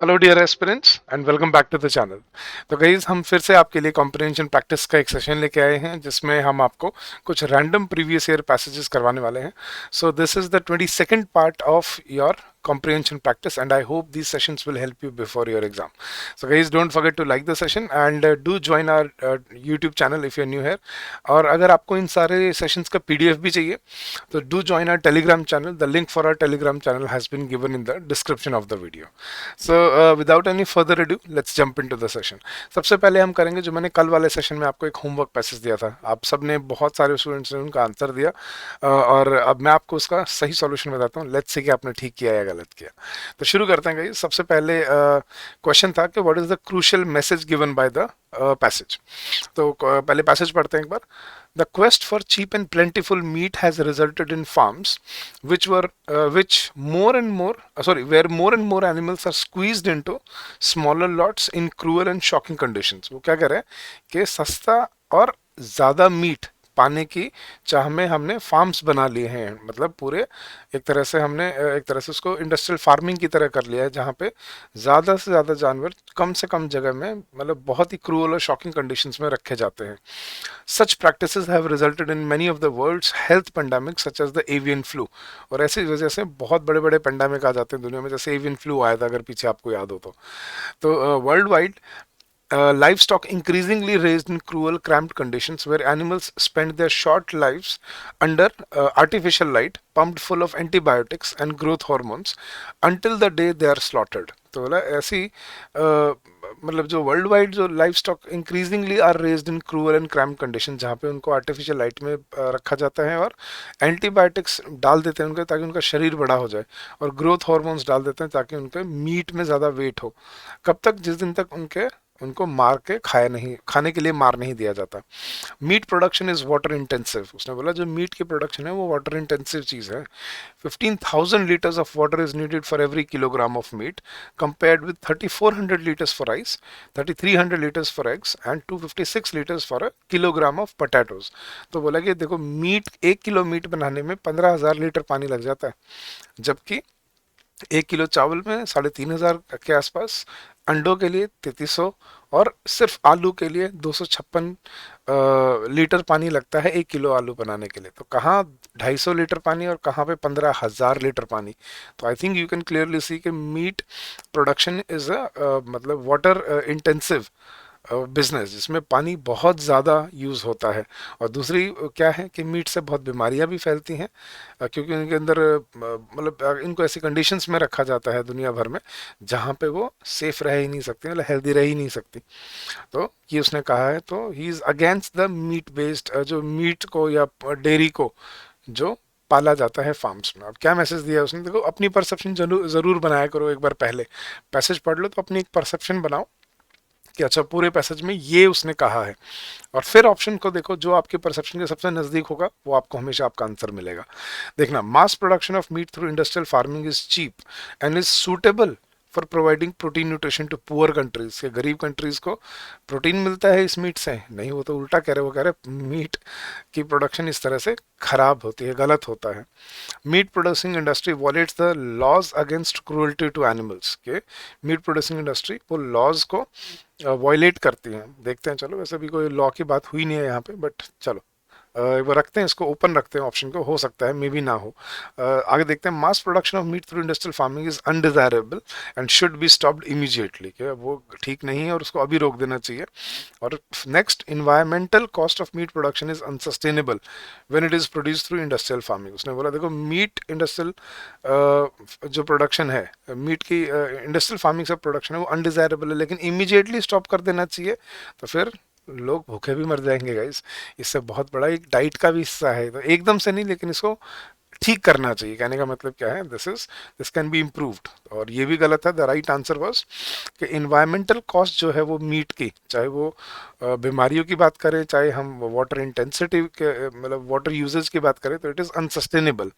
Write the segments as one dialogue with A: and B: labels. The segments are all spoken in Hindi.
A: Hello dear aspirants and welcome back to the channel. तो गाइज हम फिर से आपके लिए कॉम्प्रिहेंशन प्रैक्टिस का एक सेशन लेके आए हैं जिसमें हम आपको कुछ रैंडम प्रीवियस ईयर पैसेजेस करवाने वाले हैं। So this is the 22nd part of your comprehension practice and I hope these sessions will help you before your exam. So guys, don't forget to like the session and do join our YouTube channel if you're new here. और अगर आपको इन सारे सेशंस का PDF भी चाहिए तो do join our Telegram channel. The link for our Telegram channel has been given in the description of the video. So without any further ado let's jump into the session. सबसे पहले हम करेंगे जो मैंने कल वाले सेशन में आपको एक होमवर्क पैसेज दिया था, आप सब ने बहुत सारे स्टूडेंट्स ने उनका आंसर दिया और अब मैं आपको उसका सही सॉल्यूशन बताता हूँ। लेट्स से कि आपने ठीक किया या गलत किया। तो शुरू करते हैं गाइस। सबसे पहले क्वेश्चन था कि what is the crucial message given by the passage. तो पहले पैसेज पढ़ते हैं एक बार। The quest for cheap and plentiful meat has resulted in farms which more and more where more and more animals are squeezed into smaller lots in cruel and shocking conditions। वो क्या कह रहे हैं कि सस्ता और ज़्यादा मीट पाने की चाह में हमने फार्म्स बना लिए हैं, मतलब पूरे एक तरह से हमने एक तरह से उसको इंडस्ट्रियल फार्मिंग की तरह कर लिया है, जहाँ पे ज़्यादा से ज़्यादा जानवर कम से कम जगह में मतलब बहुत ही क्रूअल और शॉकिंग कंडीशंस में रखे जाते हैं। Such practices have resulted in many of the world's health pandemics such as the avian flu। और ऐसी वजह से बहुत बड़े बड़े पेंडेमिक आ जाते हैं दुनिया में, जैसे एवियन फ्लू आया था अगर पीछे आपको याद हो तो world wide livestock increasingly raised in cruel, cramped conditions where animals spend their short lives under artificial light, pumped full of antibiotics and growth hormones until the day they are slaughtered। तो बोला ऐसी मतलब जो वर्ल्ड वाइड जो livestock increasingly are raised in cruel and cramp condition, जहाँ पे उनको आर्टिफिशियल लाइट में रखा जाता है और एंटीबायोटिक्स डाल देते हैं उनके ताकि उनका शरीर बड़ा हो जाए, और ग्रोथ हार्मोन्स डाल देते हैं ताकि उनके मीट में ज़्यादा वेट हो। कब तक? जिस दिन तक उनको मार के खाने के लिए मार नहीं दिया जाता। Meat production is water intensive. उसने बोला जो मीट की प्रोडक्शन है वो वाटर इंटेंसिव चीज़ है। 15,000 liters of water is needed for every kilogram of meat compared with 3,400 liters for rice, 3,300 liters for eggs and 256 liters for a kilogram of potatoes। तो बोला कि देखो मीट 1 किलो मीट बनाने में 15,000 लीटर पानी लग जाता है, जबकि 1 किलो चावल में 3,500 के आसपास, अंडों के लिए 3,300 और सिर्फ आलू के लिए 256 लीटर पानी लगता है 1 किलो आलू बनाने के लिए। तो कहाँ 250 लीटर पानी और कहाँ पे 15,000 लीटर पानी। तो I think you can clearly see कि मीट प्रोडक्शन इज मतलब वाटर इंटेंसिव बिजनेस जिसमें पानी बहुत ज़्यादा यूज़ होता है। और दूसरी क्या है कि मीट से बहुत बीमारियां भी फैलती हैं क्योंकि उनके अंदर मतलब इनको ऐसी कंडीशंस में रखा जाता है दुनिया भर में जहाँ पे वो सेफ रह ही नहीं सकती, मतलब हेल्दी रह ही नहीं सकती। तो ये उसने कहा है। तो he is against the meat based जो मीट को या डेयरी को जो पाला जाता है फार्म्स में। अब क्या मैसेज दिया उसने? देखो अपनी परसेप्शन जरूर जरूर बनाया करो। एक बार पहले पैसेज पढ़ लो तो अपनी एक परसेप्शन बनाओ कि अच्छा पूरे पैसेज में ये उसने कहा है, और फिर ऑप्शन को देखो जो आपके परसेप्शन के सबसे नजदीक होगा वो आपको हमेशा आपका आंसर मिलेगा। देखना, mass production of meat through industrial farming is cheap and is suitable for providing protein nutrition to poor countries. के गरीब कंट्रीज को प्रोटीन मिलता है इस मीट से? नहीं, वो तो उल्टा कह रहे, वो कह रहे मीट की प्रोडक्शन इस तरह से खराब होती है, गलत होता है। Meat producing industry violates the laws against cruelty to animals. के मीट प्रोड्यूसिंग इंडस्ट्री वो लॉज को वॉयलेट करती हैं। देखते हैं, चलो वैसे भी कोई लॉ की बात हुई नहीं है यहाँ पे, बट चलो वो रखते हैं, इसको ओपन रखते हैं ऑप्शन को, हो सकता है मे बी ना हो। आगे देखते हैं, मास production of meat through industrial farming is undesirable and should be stopped immediately. क्या वो ठीक नहीं है और उसको अभी रोक देना चाहिए। और next, environmental cost of meat production is unsustainable when it is produce through industrial farming. उसने बोला देखो मीट इंडस्ट्रियल जो प्रोडक्शन है मीट की इंडस्ट्रियल फार्मिंग से प्रोडक्शन है वो अनडिजायरेबल है, लेकिन इमीडिएटली स्टॉप कर देना चाहिए, तो फिर लोग भूखे भी मर जाएंगे गाइस। इससे बहुत बड़ा एक डाइट का भी हिस्सा है, तो एकदम से नहीं लेकिन इसको ठीक करना चाहिए। कहने का मतलब क्या है? This can be improved. और ये भी गलत है। द राइट आंसर वाज कि इन्वायरमेंटल कॉस्ट जो है वो मीट की, चाहे वो बीमारियों की बात करें, चाहे हम वाटर इंटेंसिटी के मतलब वाटर यूजेज की बात करें, तो it is unsustainable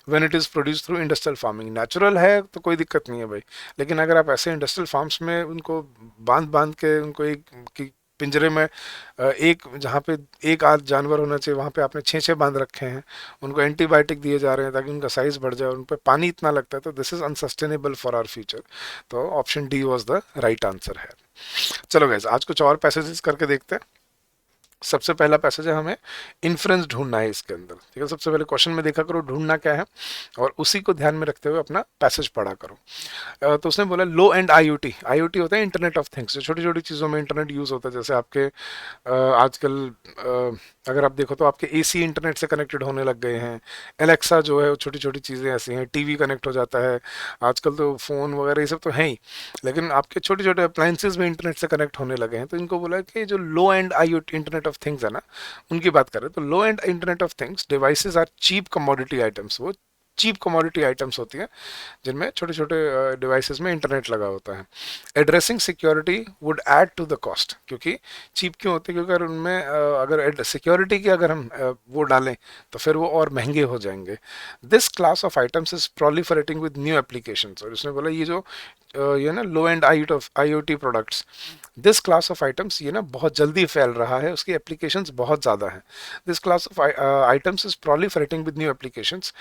A: when it is produce through industrial farming. Natural है तो कोई दिक्कत नहीं है भाई, लेकिन अगर आप ऐसे इंडस्ट्रियल फार्म्स में उनको बांध बांध के उनको एक पिंजरे में एक जहाँ पे एक आध जानवर होना चाहिए वहाँ पे आपने छः छः बांध रखे हैं, उनको एंटीबायोटिक दिए जा रहे हैं ताकि उनका साइज बढ़ जाए, उन पर पानी इतना लगता है, तो this is unsustainable for our future. तो option D was the right answer है। चलो गैस, आज कुछ और पैसेजेस करके देखते हैं। सबसे पहला पैसेज है, हमें इन्फ्रेंस ढूंढना है इसके अंदर, ठीक है। सबसे पहले क्वेश्चन में देखा करो ढूंढना क्या है, और उसी को ध्यान में रखते हुए अपना पैसेज पढ़ा करो। तो उसने बोला लो एंड आईओटी। आईओटी होता है इंटरनेट ऑफ थिंग्स, जो छोटी छोटी चीज़ों में इंटरनेट यूज़ होता है। जैसे आपके आजकल अगर आप देखो तो आपके एसी इंटरनेट से कनेक्टेड होने लग गए हैं। एलेक्सा जो है वो छोटी छोटी चीज़ें ऐसी हैं, टीवी कनेक्ट हो जाता है आजकल, तो फ़ोन वगैरह ये सब तो है ही, लेकिन आपके छोटे छोटे अप्लाइंसेज भी इंटरनेट से कनेक्ट होने लगे हैं। तो इनको बोला कि जो low end IoT internet of things है ना, उनकी बात करें तो low end internet of things devices are cheap commodity items. वो चीप कमोडिटी आइटम्स होती हैं जिनमें छोटे छोटे डिवाइसेस में इंटरनेट लगा होता है। Addressing security would add to the cost. क्योंकि चीप क्यों होते हैं? क्योंकि अगर उनमें अगर सिक्योरिटी की अगर हम वो डालें तो फिर वो और महंगे हो जाएंगे। This class of items is proliferating with new applications. और उसने बोला ये जो ये ना low end IoT products, this class of items ये ना बहुत जल्दी फैल रहा है, उसकी एप्लीकेशंस बहुत ज़्यादा हैं। This class of items is proliferating with new applications,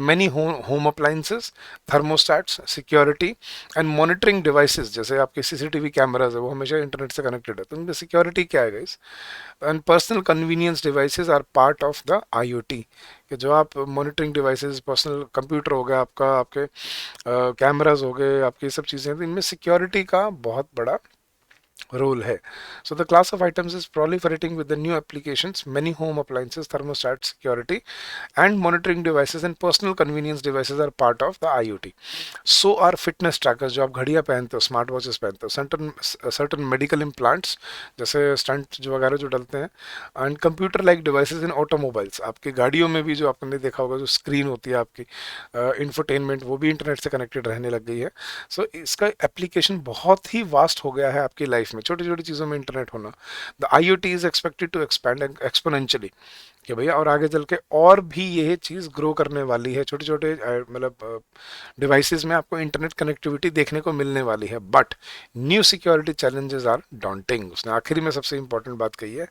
A: many home appliances, thermostats, security and monitoring devices। जैसे आपके सीसीटीवी कैमराज है वो हमेशा इंटरनेट से कनेक्टेड है, तो उनमें सिक्योरिटी क्या है guys? And personal convenience devices are part of the IoT. कि जो आप मॉनिटरिंग डिवाइसेस, पर्सनल कंप्यूटर हो गया आपका, आपके कैमराज हो गए, आपकी ये सब चीज़ें, तो इनमें सिक्योरिटी का बहुत बड़ा रोल है। So the class of items is proliferating with the new applications, many home appliances, thermostat, security and monitoring devices and personal convenience devices are part of the IoT. So are fitness trackers, जो आप घड़ियाँ पहनते हो, स्मार्ट वॉचेस पहनते हो, certain medical implants जैसे स्टंट जो वगैरह जो डलते हैं, and computer like devices in automobiles. आपकी गाड़ियों में भी जो आपने देखा होगा जो स्क्रीन होती है आपकी इंफोटेनमेंट, वो भी इंटरनेट से कनेक्टेड रहने लग गई है। सो इसका एप्लीकेशन बहुत ही वास्ट हो गया है आपकी लाइफ में, छोटी छोटी चीज़ों में इंटरनेट होना। The IoT is expected to expand exponentially, कि भैया और आगे चल के और भी यह चीज़ ग्रो करने वाली है। छोटे छोटे मतलब डिवाइसेस में आपको इंटरनेट कनेक्टिविटी देखने को मिलने वाली है, but new security challenges are daunting. उसने आखिरी में सबसे इंपॉर्टेंट बात कही है,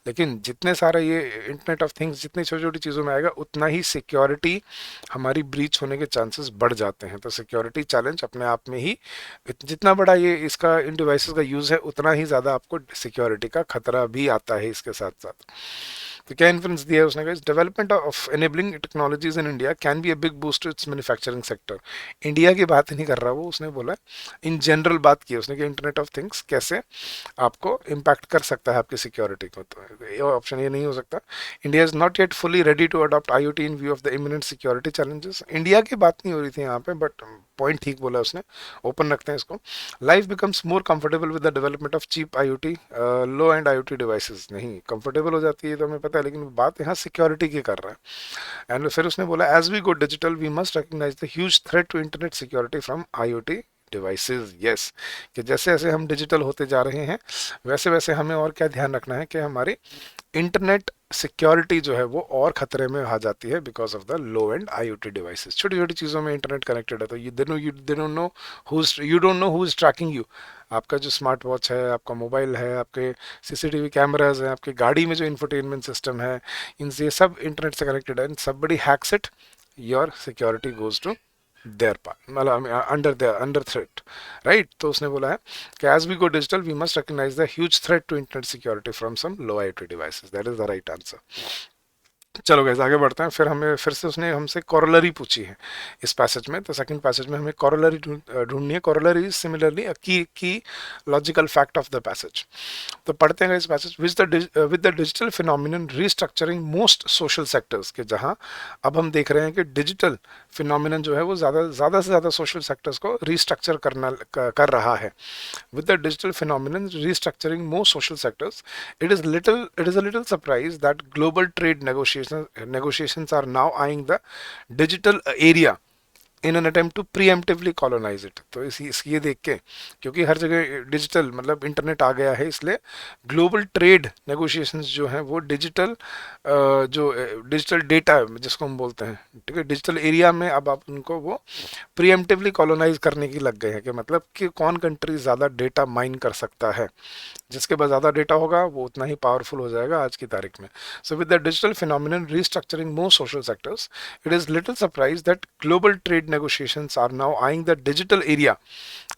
A: लेकिन जितने सारे ये इंटरनेट ऑफ थिंग्स जितनी छोटी छोटी चीज़ों में आएगा उतना ही सिक्योरिटी हमारी ब्रीच होने के चांसेस बढ़ जाते हैं। तो सिक्योरिटी चैलेंज अपने आप में ही, जितना बड़ा ये इसका इन डिवाइसेस का यूज़ है उतना ही ज़्यादा आपको सिक्योरिटी का खतरा भी आता है इसके साथ साथ। तो क्या इन्फ्लुएंस दिया है उसने? Development of enabling technologies in India can be a big boost to its manufacturing sector. India की बात नहीं कर रहा वो, उसने बोला इन जनरल बात की उसने कि इंटरनेट ऑफ थिंग्स कैसे आपको इम्पैक्ट कर सकता है आपकी सिक्योरिटी को। तो ये ऑप्शन ये नहीं हो सकता। India is not yet fully ready to adopt IoT in view of the imminent security challenges. India की बात नहीं हो रही थी यहाँ पे, बट पॉइंट ठीक बोला उसने, ओपन रखते हैं इसको। Life becomes more comfortable with the development of cheap IoT, low end IoT devices. नहीं कंफर्टेबल हो जाती है तो हमें पता है, लेकिन बात यहाँ सिक्योरिटी की कर रहा है। एंड फिर उसने बोला as we go digital we must recognise the huge threat to internet security from IoT devices. Yes, कि जैसे जैसे हम डिजिटल होते जा रहे हैं वैसे वैसे हमें और क्या ध्यान रखना है कि हमारी इंटरनेट सिक्योरिटी जो है वो और खतरे में आ जाती है because of the low end IoT devices. छोटी छोटी चीज़ों में इंटरनेट कनेक्टेड है तो you don't know who is tracking you. आपका जो स्मार्ट वॉच है, आपका मोबाइल है, आपके सीसीटीवी कैमराज हैं, आपकी गाड़ी में जो इंफोटेनमेंट सिस्टम है, इनसे सब इंटरनेट से कनेक्टेड है। somebody hacks it, your security goes to their part, मतलब under threat, right? तो उसने बोला है कि as we go digital we must recognize the huge threat to internet security from some low IoT devices. That is the right answer. चलो गैस आगे बढ़ते हैं। फिर से उसने हमसे कॉरोलरी पूछी है इस पैसेज में। तो सेकंड पैसेज में हमें कॉरोलरी ढूंढनी है। कॉरोलरी इज सिमिलरली अ की logical fact of the passage. तो पढ़ते हैं इस passage. With the digital phenomenon restructuring most social sectors, के जहां अब हम देख रहे हैं कि डिजिटल फिनोमिनन जो है वो ज़्यादा से ज़्यादा सोशल सेक्टर्स को रीस्ट्रक्चर कर रहा है। With the digital phenomenon restructuring most social sectors, it is a little surprise that global trade negotiations are now eyeing the digital area in an attempt to preemptively colonise it. तो इस ये देख के, क्योंकि हर जगह डिजिटल मतलब इंटरनेट आ गया है, इसलिए ग्लोबल ट्रेड नेगोशिएशंस जो हैं वो डिजिटल जो डिजिटल डेटा जिसको हम बोलते हैं, ठीक है, डिजिटल एरिया में अब आप उनको वो प्रीएम्प्टिवली कॉलोनाइज करने की लग गए हैं, कि मतलब कि कौन कंट्री ज़्यादा डेटा माइन कर सकता है, जिसके पास ज़्यादा डेटा होगा वो उतना ही पावरफुल हो जाएगा आज की तारीख में। So with the digital phenomenon restructuring most social sectors, it is little surprise that global trade negotiations are now eyeing the digital area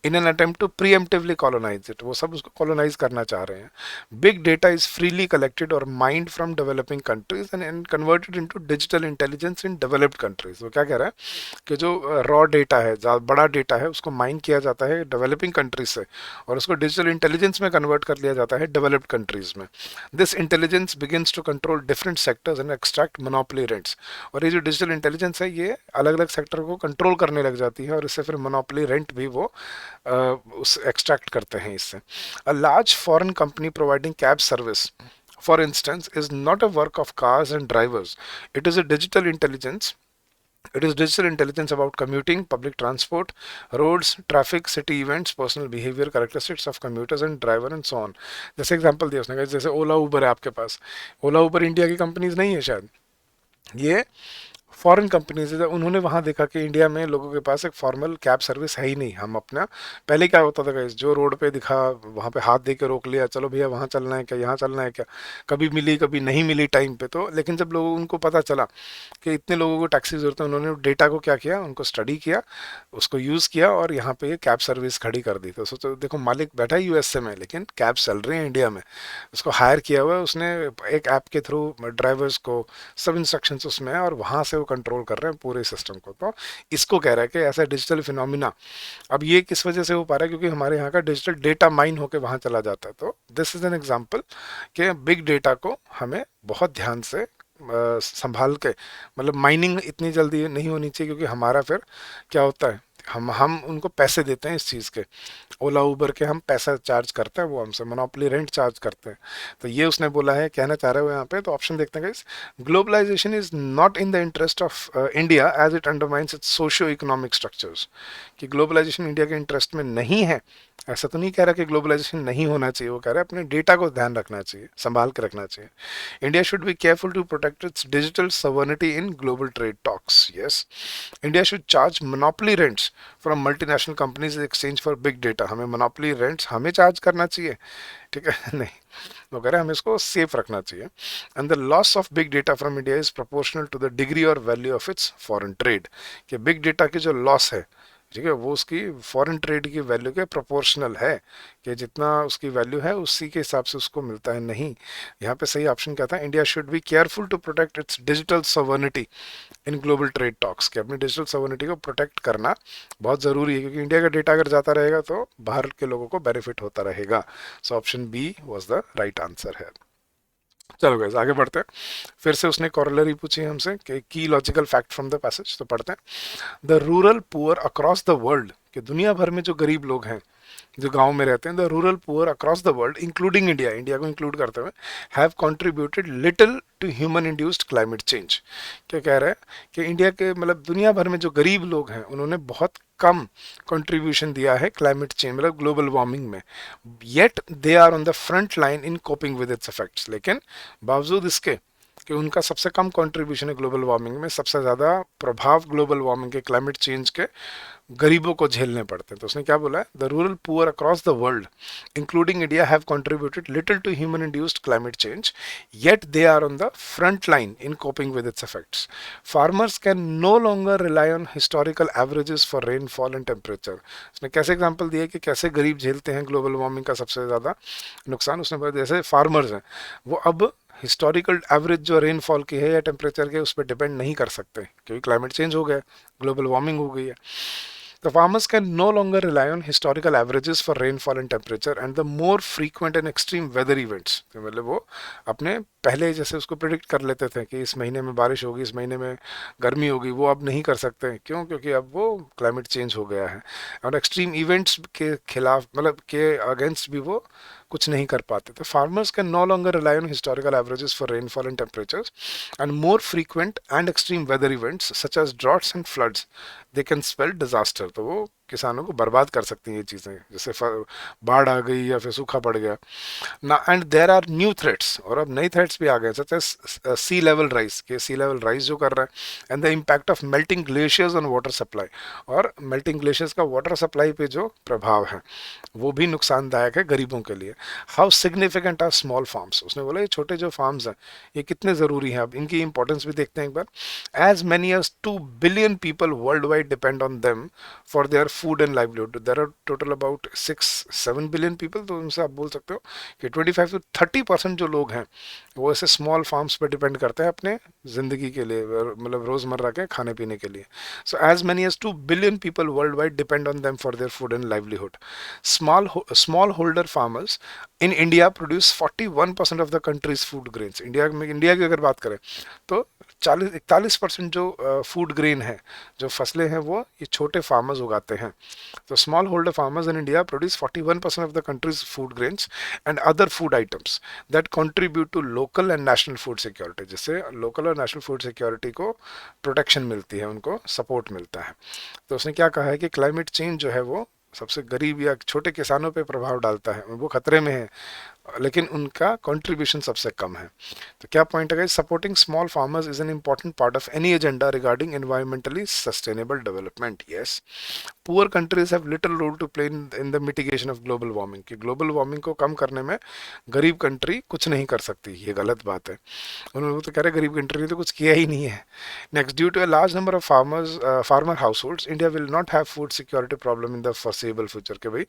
A: in an attempt to preemptively colonize it। वो सब उसको colonize करना चाह रहे हैं। Big data is freely collected or mined from developing countries and converted into digital intelligence in developed countries। वो क्या कह रहा है कि जो रॉ डेटा है, बड़ा डेटा है, उसको माइन किया जाता है डेवलपिंग कंट्रीज से और उसको डिजिटल इंटेलिजेंस में कन्वर्ट कर लिया जाता है डेवलप्ड कंट्रीज में। This intelligence begins to control different sectors and extract monopoly rents. और ये जो डिजिटल इंटेलिजेंस है ये अलग अलग सेक्टर को कंट्रोल करने लग जाती है और इससे फिर मोनोपोली रेंट भी वो उस एक्सट्रैक्ट करते हैं इससे। A large foreign company providing cab service for instance is not a work of cars and drivers. It is a digital intelligence. It is digital intelligence about commuting, public transport, roads, traffic, city events, personal behavior characteristics of commuters and driver and so on। जैसे एग्जांपल दिया उसने कहा, जैसे ओला उबर है आपके पास, ओला उबर इंडिया की कंपनीज नहीं है शायद, ये फॉरेन कंपनीज है। उन्होंने वहाँ देखा कि इंडिया में लोगों के पास एक फॉर्मल कैब सर्विस है ही नहीं। हम अपना पहले क्या होता था गाइस, जो रोड पे दिखा वहाँ पे हाथ दे के रोक लिया, चलो भैया वहाँ चलना है क्या, यहाँ चलना है क्या, कभी मिली कभी नहीं मिली टाइम पे। तो लेकिन जब लोगों उनको पता चला कि इतने लोगों को टैक्सी जरूरत है, उन्होंने डेटा को क्या किया, उनको स्टडी किया, उसको यूज़ किया और यहाँ पे ये कैब सर्विस खड़ी कर दी। तो सोचो देखो, मालिक बैठा है यूएसए में लेकिन कैब चल रही है इंडिया में, उसको हायर किया हुआ है उसने एक ऐप के थ्रू, ड्राइवर्स को सब इंस्ट्रक्शंस उसमें है और वहाँ से वो कंट्रोल कर रहे हैं पूरे सिस्टम को। तो इसको कह रहा है कि ऐसा डिजिटल फिनोमिना अब ये किस वजह से हो पा रहा है, क्योंकि हमारे यहाँ का डिजिटल डेटा माइन होकर वहाँ चला जाता है। तो दिस इज एन एग्जाम्पल कि बिग डेटा को हमें बहुत ध्यान से संभाल के, मतलब माइनिंग इतनी जल्दी नहीं होनी चाहिए, क्योंकि हमारा फिर क्या होता है, हम उनको पैसे देते हैं इस चीज़ के, ओला उबर के हम पैसा चार्ज करते हैं, वो हमसे मोनोपोली रेंट चार्ज करते हैं। तो ये उसने बोला है, कहना चाह रहे हो यहाँ पे। तो ऑप्शन देखते हैं guys, globalisation is not in the interest of India as it undermines its socio economic structures. कि ग्लोबलाइजेशन इंडिया के इंटरेस्ट में नहीं है, ऐसा तो नहीं कह रहा कि ग्लोबलाइजेशन नहीं होना चाहिए, वो कह रहा है अपने डेटा को ध्यान रखना चाहिए, संभाल के रखना चाहिए। India should be careful to protect its digital sovereignty in global trade talks. Yes, India should charge monopoly rents from multinational companies exchange for big data. हमें मोनोपोली रेंट्स हमें चार्ज करना चाहिए, ठीक है, नहीं, वो कह रहे हैं हमें इसको सेफ रखना चाहिए। And the loss of big data from India is proportional to the degree और value of its foreign trade. कि बिग डेटा की जो लॉस है, ठीक है, वो उसकी फॉरेन ट्रेड की वैल्यू के प्रोपोर्शनल है, कि जितना उसकी वैल्यू है उसी के हिसाब से उसको मिलता है। नहीं, यहाँ पे सही ऑप्शन क्या था, India should be careful to protect its digital sovereignty in global trade talks. कि अपनी डिजिटल सवर्निटी को प्रोटेक्ट करना बहुत ज़रूरी है, क्योंकि इंडिया का डेटा अगर जाता रहेगा तो बाहर के लोगों को बेनिफिट होता रहेगा। So option B was the right answer है। चलो गाइस आगे बढ़ते हैं। फिर से उसने कॉरलरी पूछी हमसे कि की logical fact from the passage, तो पढ़ते हैं। The rural poor across the world, कि दुनिया भर में जो गरीब लोग हैं जो गांव में रहते हैं, the rural poor across the world including India, India को इंक्लूड करते हुए, have contributed little to human induced climate change. क्या कह रहे हैं कि इंडिया के मतलब दुनिया भर में जो गरीब लोग हैं उन्होंने बहुत कम कंट्रीब्यूशन दिया है क्लाइमेट चेंज मतलब ग्लोबल वार्मिंग में। Yet they are on the front line in coping with its effects. लेकिन बावजूद इसके कि उनका सबसे कम कंट्रीब्यूशन है ग्लोबल वार्मिंग में, सबसे ज़्यादा प्रभाव ग्लोबल वार्मिंग के, क्लाइमेट चेंज के गरीबों को झेलने पड़ते हैं। तो उसने क्या बोला है, the rural poor across the world including India have contributed little to human induced climate change, yet they are on the front line in coping with its effects. Farmers can no longer rely on historical averages for rainfall and temperature. उसने कैसे एग्जाम्पल दिया कि कैसे गरीब झेलते हैं ग्लोबल वार्मिंग का सबसे ज़्यादा नुकसान। उसने बोला जैसे फार्मर्स हैं वो अब हिस्टोरिकल एवरेज जो रेनफॉल की है या टेम्परेचर के उस पर डिपेंड नहीं कर सकते, क्योंकि क्लाइमेट चेंज हो गया, ग्लोबल वार्मिंग हो गई है। The farmers can no longer rely on historical averages for rainfall and temperature and the more frequent and extreme weather events। तो मतलब वो अपने पहले जैसे उसको प्रिडिक्ट कर लेते थे कि इस महीने में बारिश होगी, इस महीने में गर्मी होगी, वो अब नहीं कर सकते। क्यों? क्योंकि अब वो क्लाइमेट चेंज हो गया है, और एक्सट्रीम इवेंट्स के खिलाफ, मतलब के अगेंस्ट भी वो कुछ नहीं कर पाते। तो farmers can no longer rely on historical averages for rainfall and temperatures and more frequent and extreme weather events such as droughts and floods they can spell disaster. तो वो किसानों को बर्बाद कर सकती हैं ये चीज़ें, जैसे बाढ़ आ गई या फिर सूखा पड़ गया ना। And there are new threats, और अब नई थ्रेट्स भी आ गए, such as sea level rise, के सी लेवल राइज जो कर रहा है, and the impact of melting glaciers on water supply, और मेल्टिंग ग्लेशियर्स का वाटर सप्लाई पे जो प्रभाव है वो भी नुकसानदायक है गरीबों के लिए। How significant are small farms, उसने बोला ये छोटे जो फार्म्स हैं ये कितने ज़रूरी हैं। अब इनकी इंपॉर्टेंस भी देखते हैं एक बार। As many as 2 billion people world wide depend on them for their food and livelihood. There are total about 6-7 billion people. तो उनसे आप बोल सकते हो कि 25 to 30% जो लोग हैं वो ऐसे स्मॉल फार्म्स पर डिपेंड करते हैं अपने ज़िंदगी के लिए, मतलब रोज़मर्रा के खाने पीने के लिए। So as many as 2 billion people world wide depend on them for their food and livelihood. Small holder farmers in India produce 41% of the country's food grains. India की अगर बात करें तो 41% जो फूड ग्रेन है, जो फसलें हैं, वो ये छोटे फार्मर्स उगाते हैं। तो small holder farmers in India produce 41% of the country's food grains and other food items that contribute to local and national food security. जिससे लोकल और नेशनल फूड सिक्योरिटी को प्रोटेक्शन मिलती है, उनको सपोर्ट मिलता है। तो उसने क्या कहा है कि क्लाइमेट चेंज जो है वो सबसे गरीब या छोटे किसानों पे प्रभाव डालता है, वो खतरे में है, लेकिन उनका कंट्रीब्यूशन सबसे कम है। तो क्या पॉइंट है, supporting small farmers is an important part of any agenda regarding environmentally sustainable development. Yes, poor countries have little role to play in the mitigation of global warming. कि ग्लोबल वार्मिंग को कम करने में गरीब कंट्री कुछ नहीं कर सकती, ये गलत बात है। उन्होंने तो कह रहे गरीब कंट्री ने तो कुछ किया ही नहीं है। Next, due to a large number of farmer households India will not have food security problem in the foreseeable future. के भाई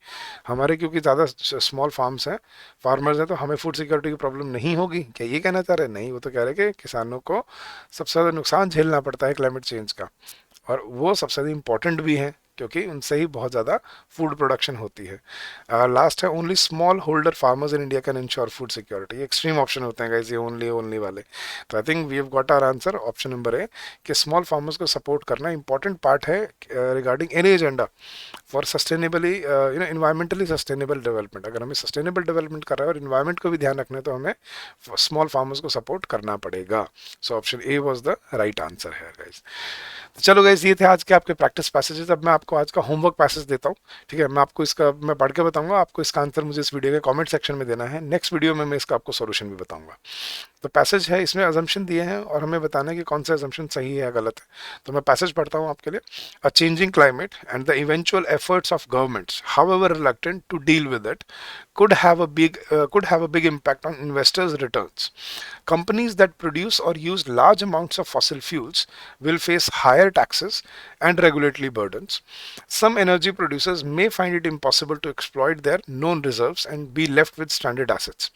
A: हमारे क्योंकि ज़्यादा स्मॉल फार्म्स हैं, फार्मर्स हैं, तो हमें फूड सिक्योरिटी की प्रॉब्लम नहीं होगी, क्या ये कहना चाह रहे हैं? नहीं, वो तो कह रहे हैं कि किसानों को सबसे ज़्यादा नुकसान झेलना पड़ता है क्लाइमेट चेंज का, और वो सबसे ज़्यादा इंपॉर्टेंट भी है क्योंकि उनसे ही बहुत ज़्यादा फूड प्रोडक्शन होती है। लास्ट है, only small holder farmers in India can ensure food security. Extreme option होते हैं गाइस ये ओनली वाले। तो I think we have got our answer, option number A, कि स्मॉल फार्मर्स को सपोर्ट करना इंपॉर्टेंट पार्ट है regarding any agenda for sustainably environmentally sustainable development. अगर हमें सस्टेनेबल डेवलपमेंट कर रहा है और इन्वायरमेंट को भी ध्यान रखना है तो हमें स्मॉल फार्मर्स को सपोर्ट करना पड़ेगा। So option A was the right answer है गाइज। तो चलो गाइज, ये थे आज के आपके प्रैक्टिस पैसेजेस। अब मैं आपको आज का होमवर्क पैसेज देता हूँ, ठीक है? मैं पढ़ के बताऊंगा आपको, इसका आंसर मुझे इस वीडियो के कमेंट सेक्शन में देना है। नेक्स्ट वीडियो में मैं इसका आपको सॉल्यूशन भी बताऊंगा। तो पैसेज है, इसमें अजम्पशन दिए हैं और हमें बताना है कि कौन सा अजम्पशन सही है या गलत है। तो मैं पैसेज पढ़ता हूँ आपके लिए। A changing climate and the eventual efforts of governments, however reluctant to deal with it, could have a big impact on investors' returns. Companies that produce or use large amounts of fossil fuels will face higher taxes and regulatory burdens. Some energy producers may find it impossible to exploit their known reserves and be left with stranded assets,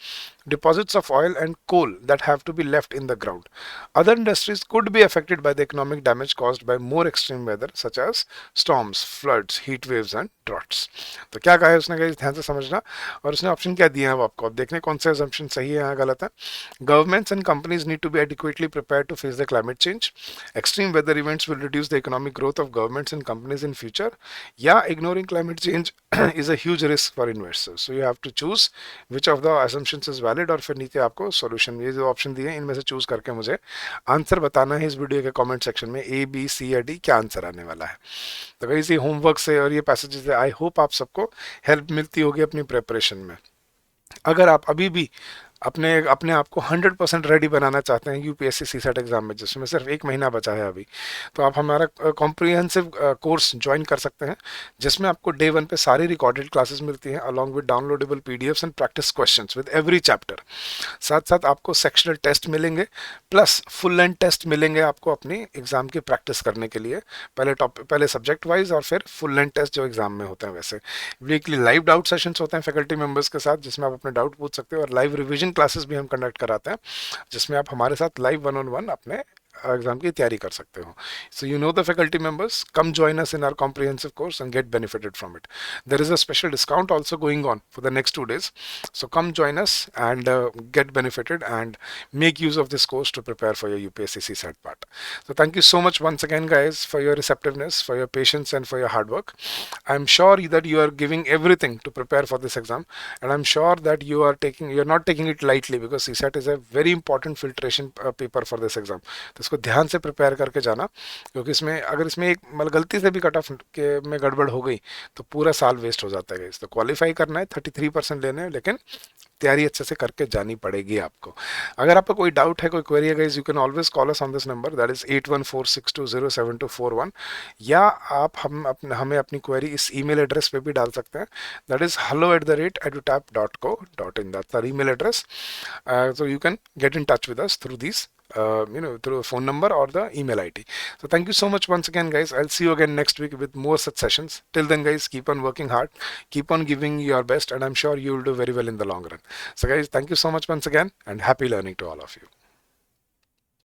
A: deposits of oil and coal that have to be left in the ground. Other industries could be affected by the economic damage caused by more extreme weather such as storms, floods, heat waves and droughts. तो क्या कहा है उसने, गाइस ध्यान से समझना। और उसने ऑप्शन क्या दिए हैं अब आपको, अब देखने कौन सा assumption सही है या गलत है। Governments and companies need to be adequately prepared to face the climate change. Extreme weather events will reduce the economic growth of governments and companies in future. Yeah, ignoring climate change is a huge risk for investors. So you have to choose which of the assumptions is valid, और फिर नीचे आपको सॉल्यूशन, ये जो ऑप्शन दिए हैं इनमें से चूज करके मुझे आंसर बताना है इस वीडियो के कमेंट सेक्शन में, ए बी सी या डी क्या आंसर आने वाला है। तो कहीं से होमवर्क से और ये पैसेजेस से आई होप आप सबको हेल्प मिलती होगी अपनी प्रिपरेशन में। अगर आप अभी भी अपने अपने आप को 100% रेडी बनाना चाहते हैं यूपीएससी सीसेट एग्जाम में, जिसमें सिर्फ 1 महीना बचा है अभी, तो आप हमारा कॉम्प्रिहेंसिव कोर्स ज्वाइन कर सकते हैं, जिसमें आपको डे 1 पे सारी रिकॉर्डेड क्लासेस मिलती हैं along with downloadable PDFs and practice questions with every chapter. साथ साथ आपको सेक्शनल टेस्ट मिलेंगे, प्लस फुल लेंथ टेस्ट मिलेंगे आपको अपनी एग्जाम की प्रैक्टिस करने के लिए। पहले सब्जेक्ट वाइज और फिर फुल लेंथ टेस्ट जो एग्जाम में होते हैं। वैसे वीकली लाइव डाउट सेशंस होते हैं फैकल्टी मेंबर्स के साथ, जिसमें आप अपने डाउट पूछ सकते हो, और लाइव रिवीजन क्लासेस भी हम कंडक्ट कराते हैं, जिसमें आप हमारे साथ लाइव 1-on-1 अपने एग्जाम की तैयारी कर सकते हो. So you know the faculty members, come join us in our comprehensive course and get benefited from it. There is a special discount also going on for the next 2 days. So come join us and get benefited and make use of this course to prepare for your UPSC CSAT part. So thank you so much once again, guys, for your receptiveness, for your patience, and for your hard work. I'm sure that you are giving everything to prepare for this exam, and I'm sure that you're not taking it lightly, because CSAT is a very important filtration paper for this exam. तो इसको ध्यान से प्रिपेयर करके जाना, क्योंकि इसमें अगर इसमें एक मतलब गलती से भी कट ऑफ के में गड़बड़ हो गई तो पूरा साल वेस्ट हो जाता है. तो क्वालिफाई करना है, 33% लेने हैं, लेकिन तैयारी अच्छे से करके जानी पड़ेगी आपको. अगर आपका कोई डाउट है, कोई क्वेरी है guys, you can always call us on this number, that is 8146207241, या आप हमें अपनी क्वेरी इस ईमेल एड्रेस पे भी डाल सकते हैं, that is hello@edutap.co.in. That's our email address. So you can get in touch with us through these through a phone number or the email ID. So thank you so much once again, guys. I'll see you again next week with more such sessions. Till then, guys, keep on working hard, keep on giving your best, and I'm sure you will do very well in the long run. So guys, thank you so much once again, and happy learning to all of you.